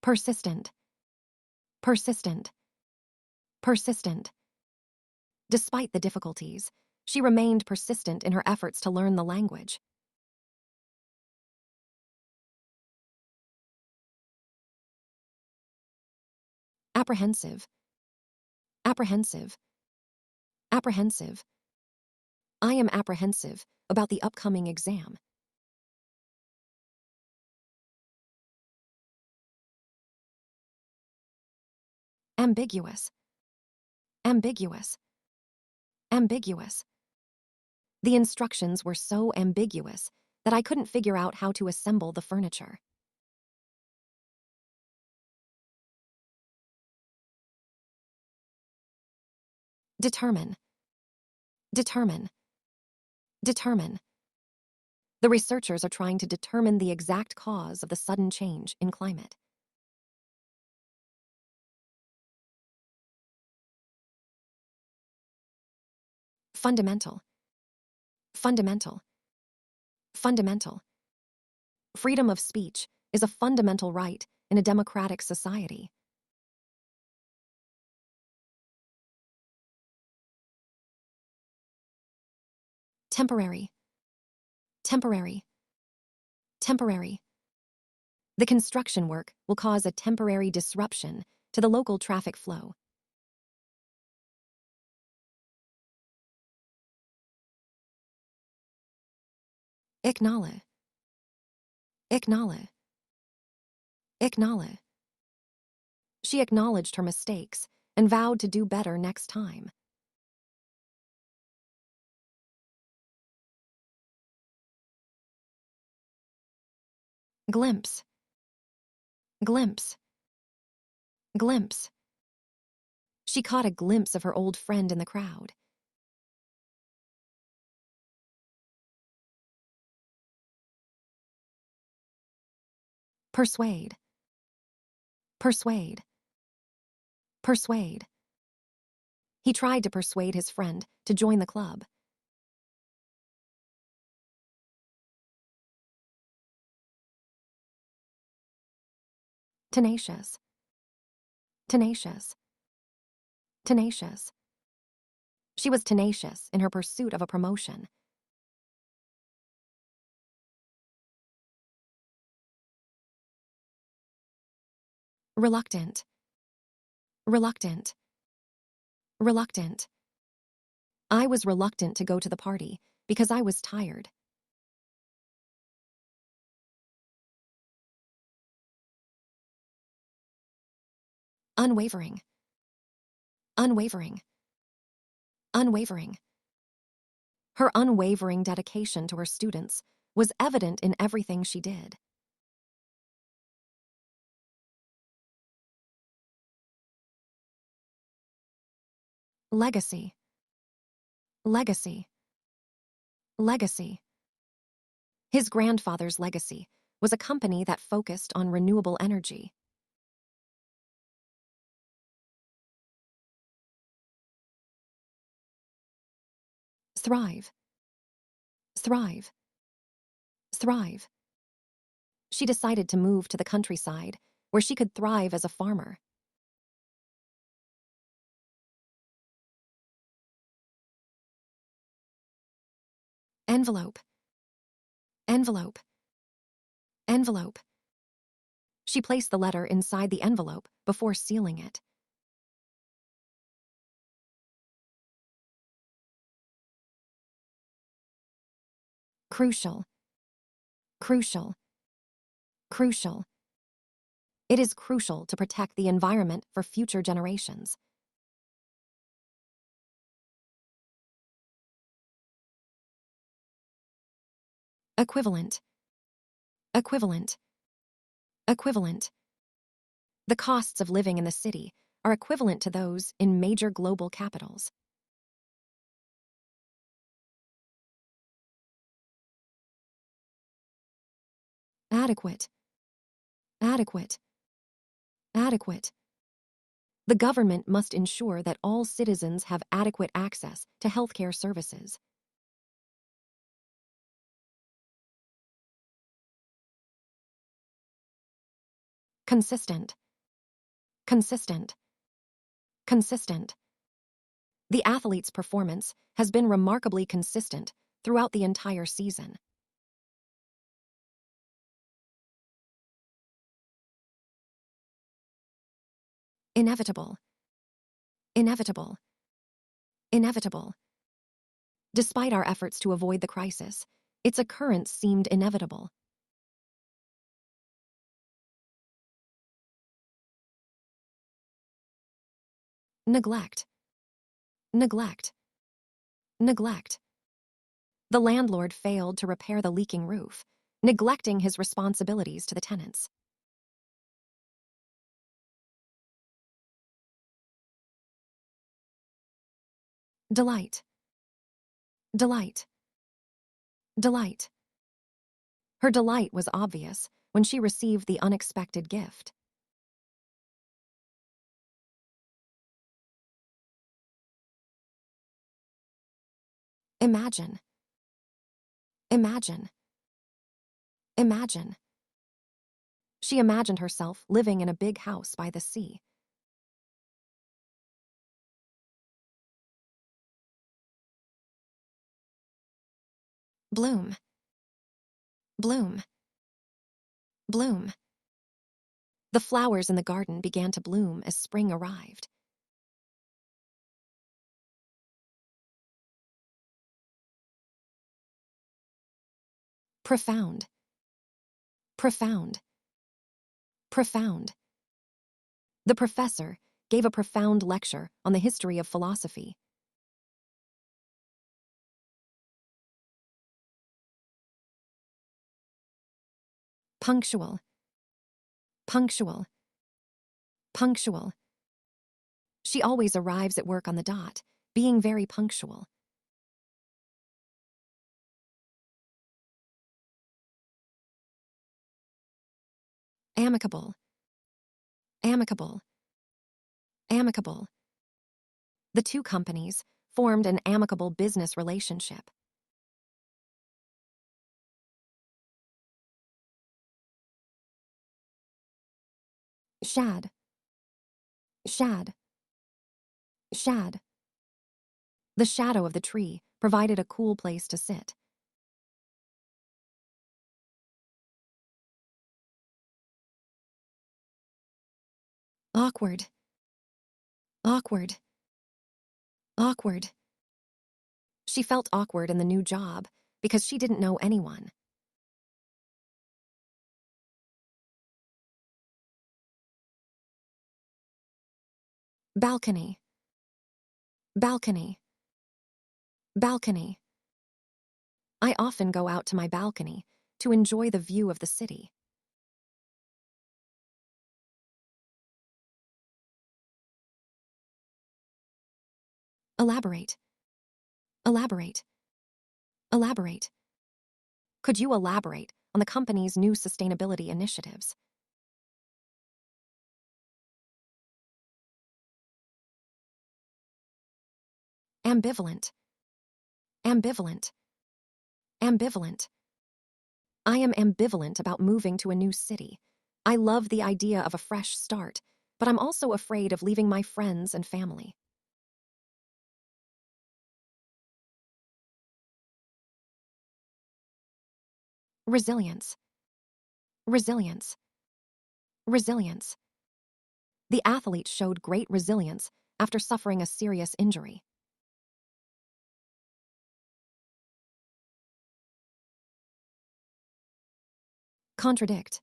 Persistent, persistent, persistent. Despite the difficulties, she remained persistent in her efforts to learn the language. Apprehensive, apprehensive, apprehensive. I am apprehensive about the upcoming exam. Ambiguous, ambiguous, ambiguous. The instructions were so ambiguous that I couldn't figure out how to assemble the furniture. Determine, determine, determine. The researchers are trying to determine the exact cause of the sudden change in climate. Fundamental, fundamental, fundamental. Freedom of speech is a fundamental right in a democratic society. Temporary, temporary, temporary. The construction work will cause a temporary disruption to the local traffic flow. Acknowledge, acknowledge, acknowledge. She acknowledged her mistakes and vowed to do better next time. Glimpse, glimpse, glimpse. She caught a glimpse of her old friend in the crowd. Persuade, persuade, persuade. He tried to persuade his friend to join the club. Tenacious, tenacious, tenacious. She was tenacious in her pursuit of a promotion. Reluctant, reluctant, reluctant. I was reluctant to go to the party because I was tired. Unwavering, unwavering, unwavering. Her unwavering dedication to her students was evident in everything she did. Legacy, legacy, legacy. His grandfather's legacy was a company that focused on renewable energy. Thrive, thrive, thrive. She decided to move to the countryside where she could thrive as a farmer. Envelope, envelope, envelope. She placed the letter inside the envelope before sealing it. Crucial, crucial, crucial. It is crucial to protect the environment for future generations. Equivalent, equivalent, equivalent. The costs of living in the city are equivalent to those in major global capitals. Adequate, adequate, adequate. The government must ensure that all citizens have adequate access to healthcare services. consistent, consistent, consistent. The athlete's performance has been remarkably consistent throughout the entire season. Inevitable, inevitable, inevitable. Despite our efforts to avoid the crisis, its occurrence seemed inevitable. Neglect, neglect, neglect. The landlord failed to repair the leaking roof, neglecting his responsibilities to the tenants. Delight, delight, delight. Her delight was obvious when she received the unexpected gift. Imagine, imagine, imagine. She imagined herself living in a big house by the sea. Bloom, bloom, bloom. The flowers in the garden began to bloom as spring arrived. Profound, profound, profound. The professor gave a profound lecture on the history of philosophy. Punctual, punctual, punctual. She always arrives at work on the dot, being very punctual. Amicable, amicable, amicable. The two companies formed an amicable business relationship. Shad, shad, shad. The shadow of the tree provided a cool place to sit. Awkward, awkward, awkward. She felt awkward in the new job because she didn't know anyone. Balcony, balcony, balcony. I often go out to my balcony to enjoy the view of the city. Elaborate, elaborate, elaborate. Could you elaborate on the company's new sustainability initiatives? Ambivalent, ambivalent, ambivalent. I am ambivalent about moving to a new city. I love the idea of a fresh start, but I'm also afraid of leaving my friends and family. Resilience, resilience, resilience. The athlete showed great resilience after suffering a serious injury. Contradict,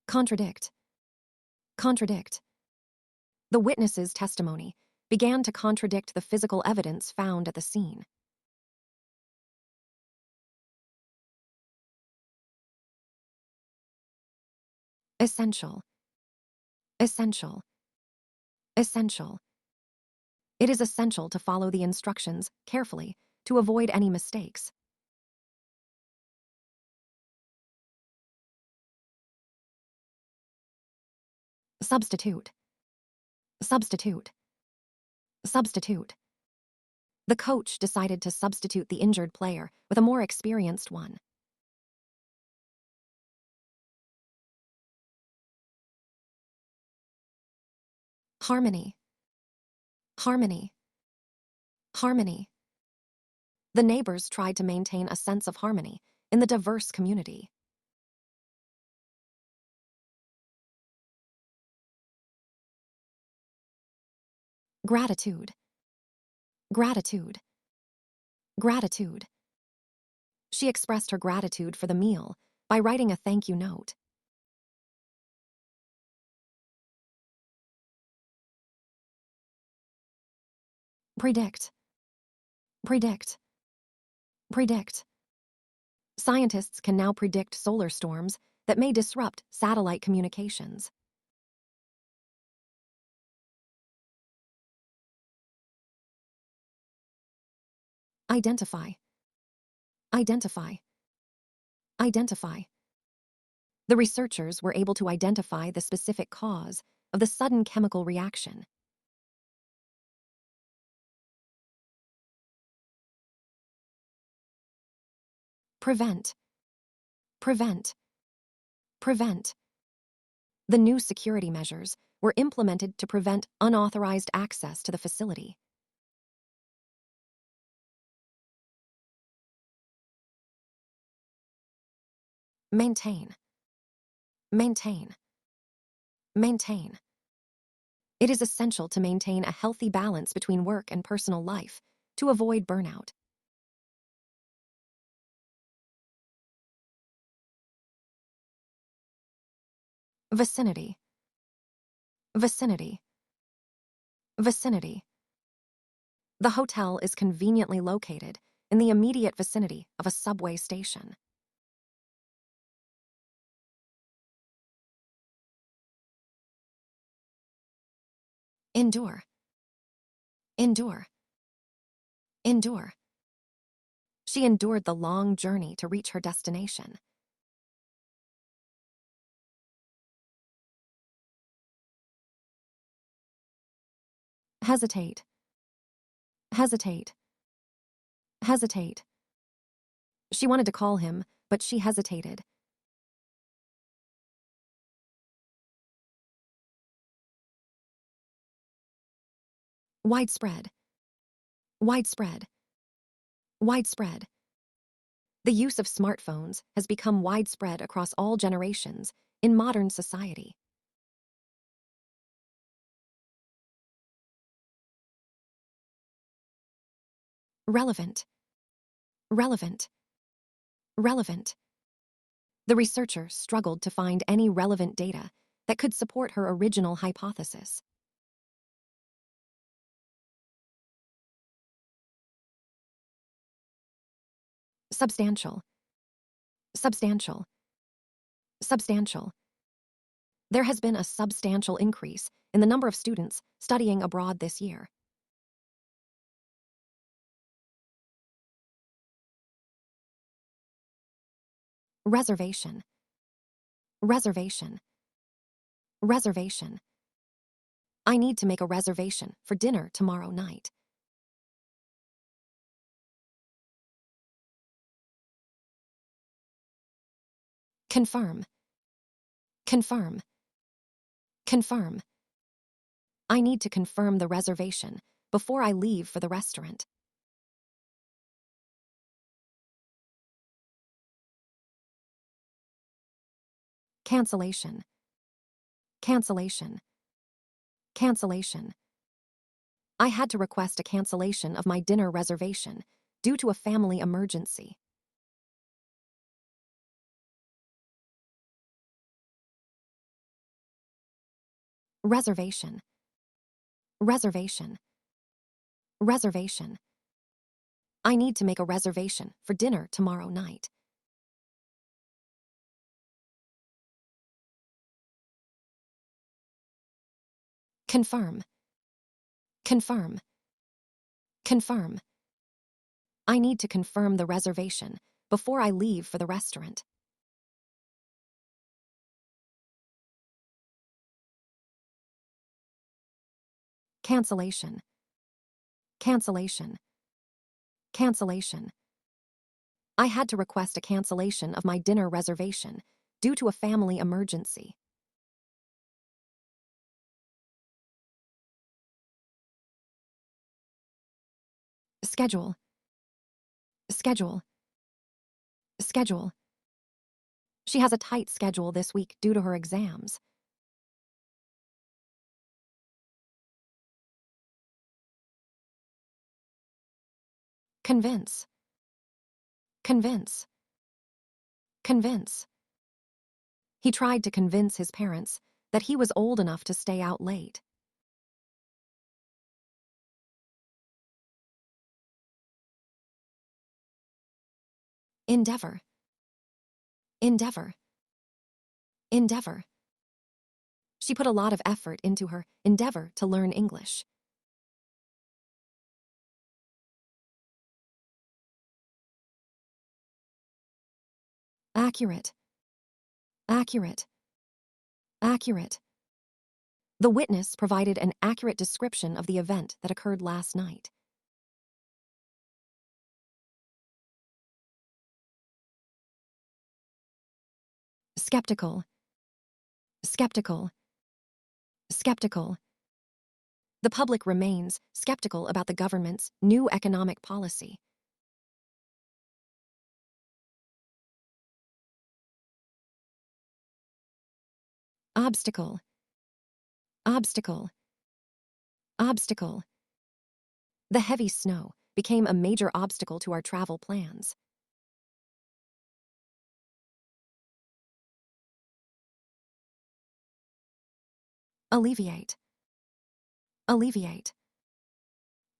contradict, contradict. The witness's testimony began to contradict the physical evidence found at the scene. Essential, essential, essential. It is essential to follow the instructions carefully to avoid any mistakes. Substitute, substitute, substitute. The coach decided to substitute the injured player with a more experienced one. Harmony. Harmony. Harmony. The neighbors tried to maintain a sense of harmony in the diverse community. Gratitude. Gratitude. Gratitude. She expressed her gratitude for the meal by writing a thank you note. Predict. Predict. Predict. Scientists can now predict solar storms that may disrupt satellite communications. Identify. Identify. Identify. The researchers were able to identify the specific cause of the sudden chemical reaction. Prevent. Prevent. Prevent. The new security measures were implemented to prevent unauthorized access to the facility. Maintain. Maintain. Maintain. It is essential to maintain a healthy balance between work and personal life to avoid burnout. Vicinity. Vicinity. Vicinity. The hotel is conveniently located in the immediate vicinity of a subway station. Endure. Endure. Endure. She endured the long journey to reach her destination. Hesitate. Hesitate. Hesitate. She wanted to call him, but she hesitated. Widespread. Widespread. Widespread. The use of smartphones has become widespread across all generations in modern society. Relevant. Relevant. Relevant. The researcher struggled to find any relevant data that could support her original hypothesis. Substantial. Substantial. Substantial. There has been a substantial increase in the number of students studying abroad this year. Reservation. Reservation. Reservation. I need to make a reservation for dinner tomorrow night. Confirm. Confirm. Confirm. I need to confirm the reservation before I leave for the restaurant. Cancellation. Cancellation. Cancellation. I had to request a cancellation of my dinner reservation due to a family emergency. Reservation. Reservation. Reservation. I need to make a reservation for dinner tomorrow night. Confirm. Confirm. Confirm. I need to confirm the reservation before I leave for the restaurant. Cancellation. Cancellation. Cancellation. I had to request a cancellation of my dinner reservation due to a family emergency. Schedule. Schedule. Schedule. She has a tight schedule this week due to her exams. Convince. Convince. Convince. He tried to convince his parents that he was old enough to stay out late. Endeavor. Endeavor. Endeavor. She put a lot of effort into her endeavor to learn English. Accurate. Accurate. Accurate. The witness provided an accurate description of the event that occurred last night. Skeptical. Skeptical. Skeptical. The public remains skeptical about the government's new economic policy. Obstacle. Obstacle. Obstacle. The heavy snow became a major obstacle to our travel plans. Alleviate. Alleviate.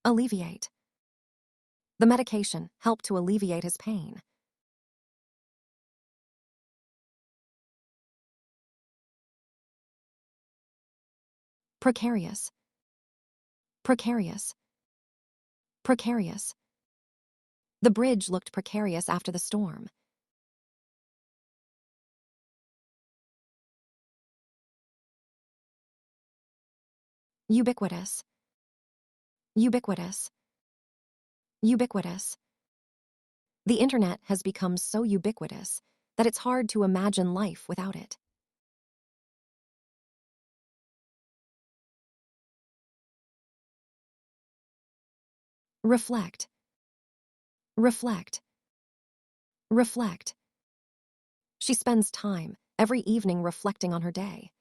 Alleviate. The medication helped to alleviate his pain. Precarious. Precarious. Precarious. The bridge looked precarious after the storm. Ubiquitous. Ubiquitous. Ubiquitous. The internet has become so ubiquitous that it's hard to imagine life without it. Reflect. Reflect. Reflect. She spends time every evening reflecting on her day.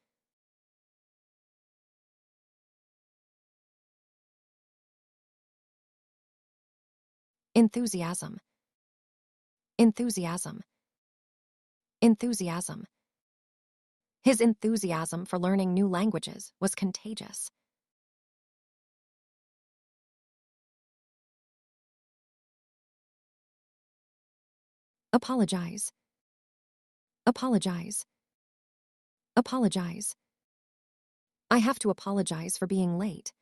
Enthusiasm. Enthusiasm. Enthusiasm. His enthusiasm for learning new languages was contagious. Apologize. Apologize. Apologize. I have to apologize for being late.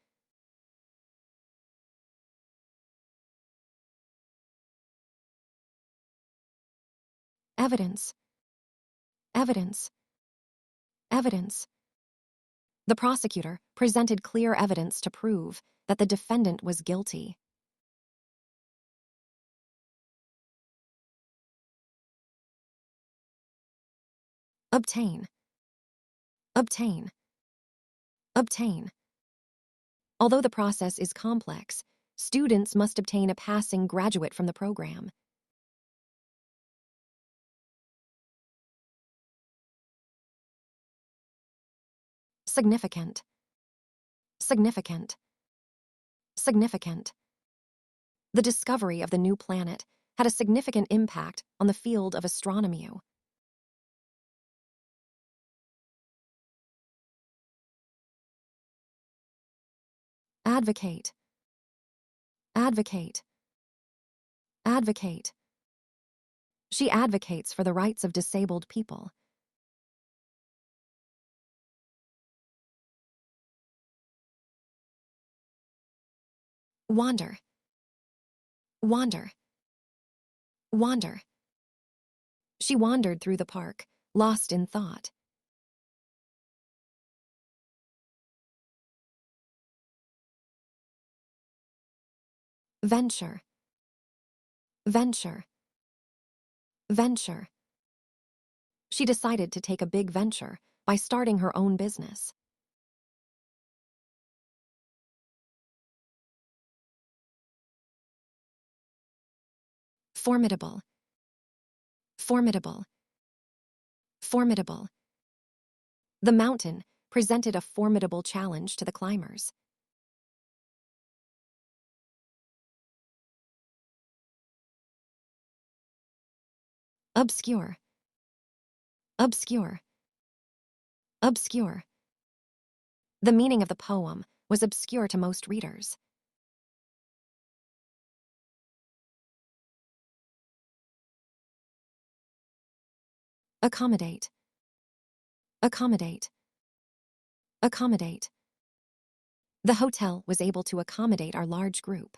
Evidence. Evidence. Evidence. The prosecutor presented clear evidence to prove that the defendant was guilty. Obtain. Obtain. Obtain. Although the process is complex, students must obtain a passing graduate from the program. Significant. Significant. Significant. The discovery of the new planet had a significant impact on the field of astronomy. Advocate. Advocate. Advocate. She advocates for the rights of disabled people. Wander. Wander. Wander. She wandered through the park, lost in thought. Venture. Venture. Venture. She decided to take a big venture by starting her own business. Formidable. Formidable. Formidable. The mountain presented a formidable challenge to the climbers. Obscure. Obscure. Obscure. The meaning of the poem was obscure to most readers. Accommodate. Accommodate. Accommodate. The hotel was able to accommodate our large group.